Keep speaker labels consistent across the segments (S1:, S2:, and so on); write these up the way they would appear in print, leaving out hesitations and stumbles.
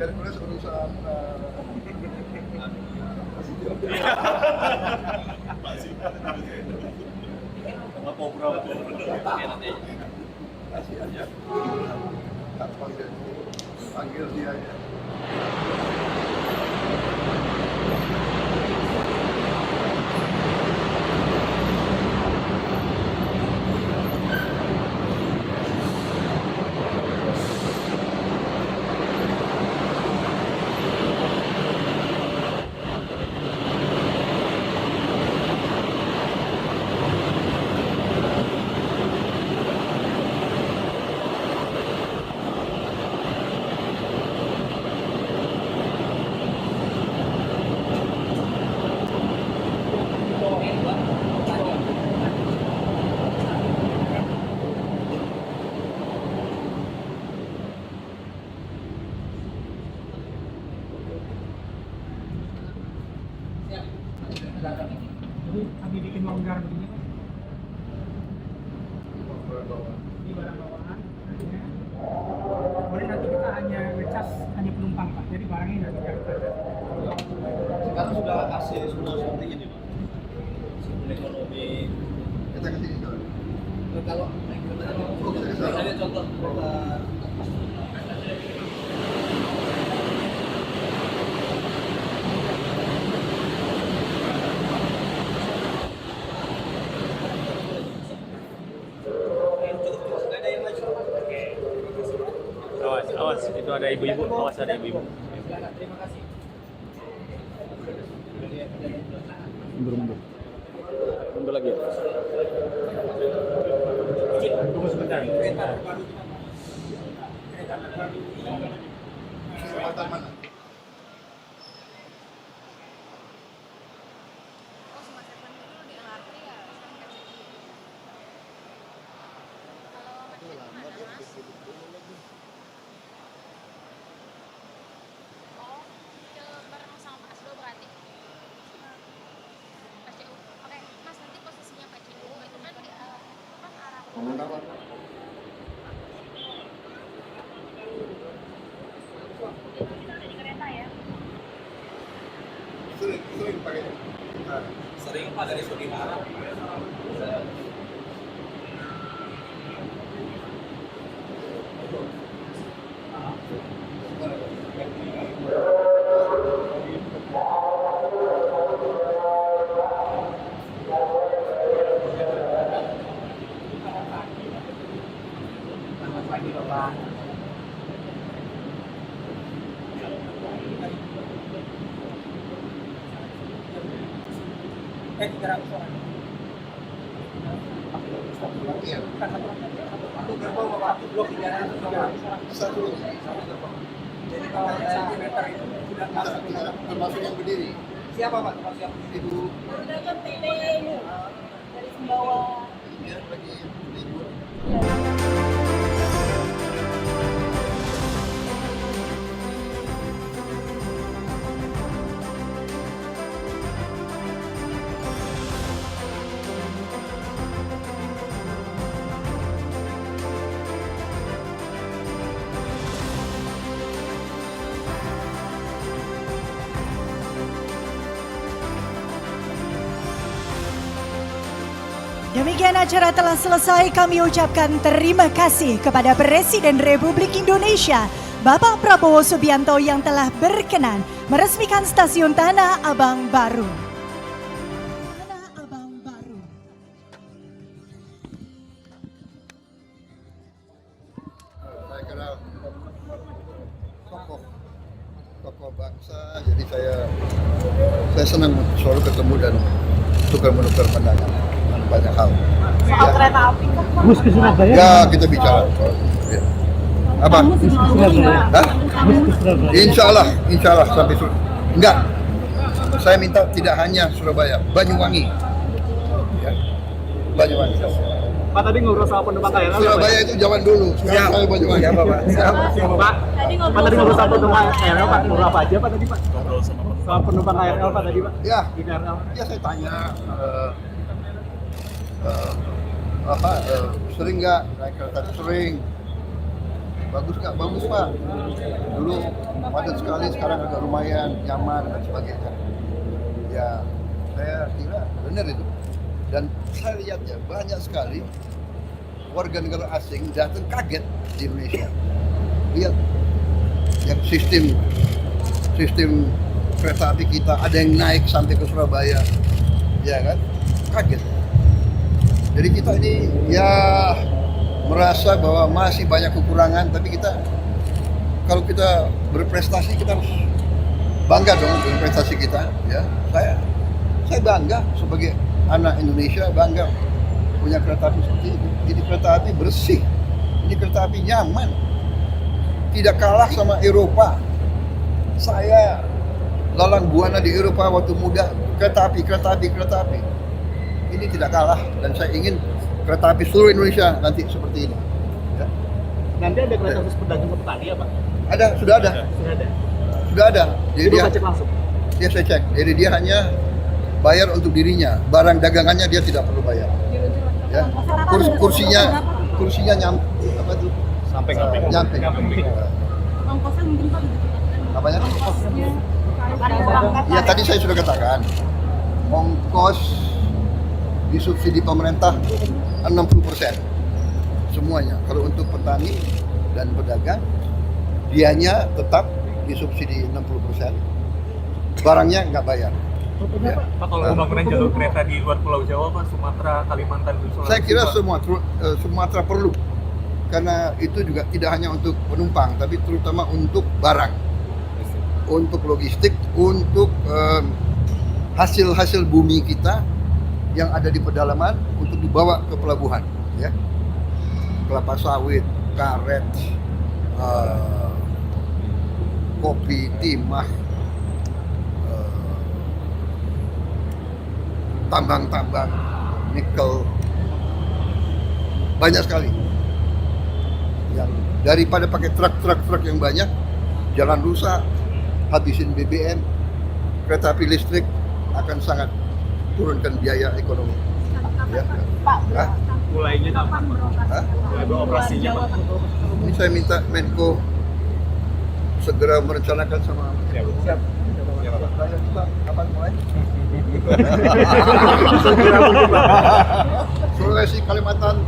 S1: Hercules urusan
S2: apa berapa?
S1: kasih aja. Tak panggil dia aja.
S3: Jadi kami bikin longgar begini Pak. Ini barang bawaan. Kemudian nanti kita hanya ngecas hanya penumpang Pak. Jadi barangnya nggak diangkat.
S2: Sekarang sudah AC sudah seperti ini Pak. Sistem ekonomi.
S1: Kita ke sini dulu.
S2: Kalau misalnya contoh
S4: Awas, itu ada ibu-ibu, awas ada ibu-ibu.
S2: Terima kasih.
S4: Mundur lagi. Tunggu sebentar.
S1: Kesempatan mana?
S5: Oh, Smart Seven itu di LRT ya, sampai sini. Kalau macet mana, Mas? Oh, ke bareng sama Pak Asdo berarti. PCU. Oke, Mas, nanti posisinya PCU itu kan di arah di kereta ya.
S1: Sering pakai. Nah,
S2: Sering Pak dari Sudimara.
S3: Selamat pagi Bapak. Gerak orang.
S1: iya.
S3: Satu gerbong Bapak, blok 3
S1: Satu.
S3: Jadi kalau ada meter itu sudah masuk.
S1: Termasuk yang berdiri.
S3: Siapa Pak? Termasuk yang
S1: Ibu
S5: Udah kan ini dari Sumbawa.
S1: dia lagi libur.
S6: Demikian acara telah selesai, kami ucapkan terima kasih kepada Presiden Republik Indonesia Bapak Prabowo Subianto yang telah berkenan meresmikan stasiun Tanah Abang baru. Tanah Abang baru.
S1: Saya kenal tokoh bangsa, jadi saya senang selalu ketemu dan tukar-menukar pandangan tentang banyak hal.
S5: Soal kereta api kan Pak?
S3: bus ke Surabaya?
S1: Ya, kita bicara. Ya. Apa? Hah? Insya Allah sampai enggak. Saya minta tidak hanya Surabaya, Banyuwangi. Ya. Banyuwangi.
S3: Pak tadi ngobrol sama penumpang KRL.
S1: Surabaya itu zaman dulu. Sekarang saya Banyuwangi.
S3: Siapa Pak? Pak,
S5: Tadi
S3: Pak tadi ngobrol sama penumpang KRL Pak, ngobrol apa aja Pak tadi Pak? Sama penumpang KRL Pak tadi Pak?
S1: Ya,
S3: Di KRL.
S1: ya saya tanya sering nggak naik kereta? Sering. Bagus nggak? Bagus Pak. Dulu padat sekali, sekarang agak lumayan nyaman dan sebagainya. Ya, saya kira benar itu. Dan saya lihat ya banyak sekali warga negara asing datang kaget di Indonesia. Lihat yang sistem kereta api kita ada yang naik sampai ke Surabaya, ya kan? Kaget. Jadi kita ini ya merasa bahwa masih banyak kekurangan, tapi kita kalau kita berprestasi kita harus bangga dong dengan prestasi kita. Ya, saya bangga sebagai anak Indonesia, bangga punya kereta api seperti ini. Ini kereta api bersih, ini kereta api nyaman, tidak kalah sama Eropa. Saya lalang buana di Eropa waktu muda, kereta api. Ini tidak kalah, dan saya ingin kereta api seluruh Indonesia nanti seperti ini. Ya.
S3: Nanti ada kereta khusus pedagang ke petani ya Pak?
S1: Ada, sudah ada.
S3: Sudah ada.
S1: Jadi dia
S3: cek langsung.
S1: Dia saya cek. Jadi dia hanya bayar untuk dirinya, barang dagangannya dia tidak perlu bayar. Ya. Kursinya apa tuh?
S4: Sampai
S1: Nyampe.
S5: Ongkosnya mungkin Pak
S1: Apanya?
S5: ada
S1: Ya tadi saya sudah katakan, ongkos disubsidi pemerintah 60% semuanya. Kalau untuk petani dan pedagang, dianya tetap disubsidi 60%, barangnya nggak bayar. Ya.
S7: Pak, kalau pembangunan jalur kereta di luar Pulau Jawa, Pak, Sumatera, Kalimantan, Sulawesi,
S1: Saya kira
S7: Pak,
S1: Sumatera perlu, karena itu juga tidak hanya untuk penumpang, tapi terutama untuk barang, untuk logistik, untuk hasil-hasil bumi kita yang ada di pedalaman untuk dibawa ke pelabuhan, ya, kelapa sawit, karet, kopi, timah, tambang-tambang, nikel, banyak sekali. Yang daripada pakai truk yang banyak, jalan rusak, habisin BBM, kereta api listrik akan sangat turunkan biaya ekonomi. Ya. Hah?
S3: Mulainya kapan?
S1: Hah?
S3: Mulai beroperasinya Pak?
S1: Ini saya minta Menko segera merencanakan sama
S3: Siap.
S1: saya minta kapan mulai?
S3: Segera mungkin Pak.
S1: Sulawesi, Kalimantan,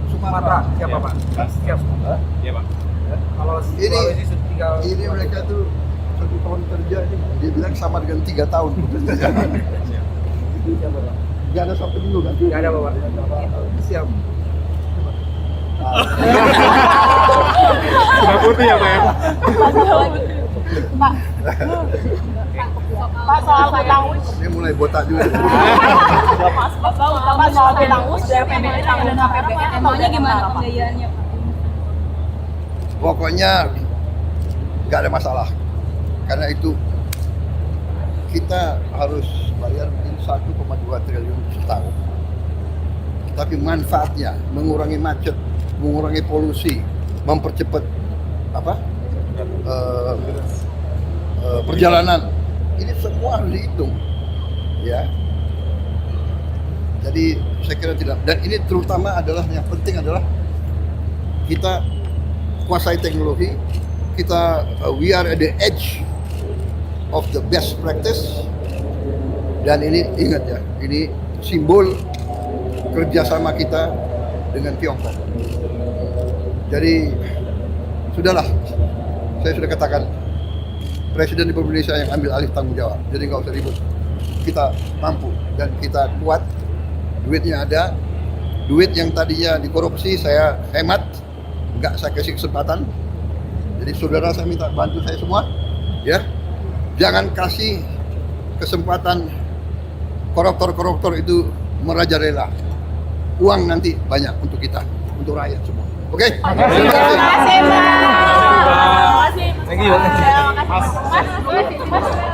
S1: Sumatera.
S7: siapa Pak? Siap.
S1: Hah?
S7: Iya Pak.
S1: Kalau ini mereka tuh 1 tahun kerja ini dia bilang sama dengan 3 tahun bekerja. Gak ada Sabtu Minggu kan?
S7: Nggak ada Pak.
S1: Siap.
S3: Sudah putih ya Pak ya?
S8: Pak, soal hutang us,
S1: Dia mulai botak juga.
S8: Pak, soal hutang us dari PBN dan APBN, maunya gimana pembiayaannya Pak?
S1: Pokoknya nggak ada masalah, karena itu kita harus bayar mungkin 1,2 triliun setahun. Tapi manfaatnya mengurangi macet, mengurangi polusi, mempercepat perjalanan. Ini semua harus dihitung, ya. Jadi saya kira tidak. Dan ini terutama adalah yang penting adalah kita kuasai teknologi. Kita we are at the edge of the best practice. Dan ini ingat ya, ini simbol kerjasama kita dengan Tiongkok. Jadi sudahlah, saya sudah katakan Presiden Republik Indonesia yang ambil alih tanggung jawab. Jadi nggak usah ribut. Kita mampu dan kita kuat. Duitnya ada. Duit yang tadinya dikorupsi saya hemat, nggak saya kasih kesempatan. Jadi saudara saya minta bantu saya semua, ya. Jangan kasih kesempatan koruptor itu merajalela. Uang nanti banyak untuk kita, untuk rakyat semua. Oke? Terima kasih.
S8: Terima kasih Pak.
S7: Thank you.
S8: Terima kasih Mas.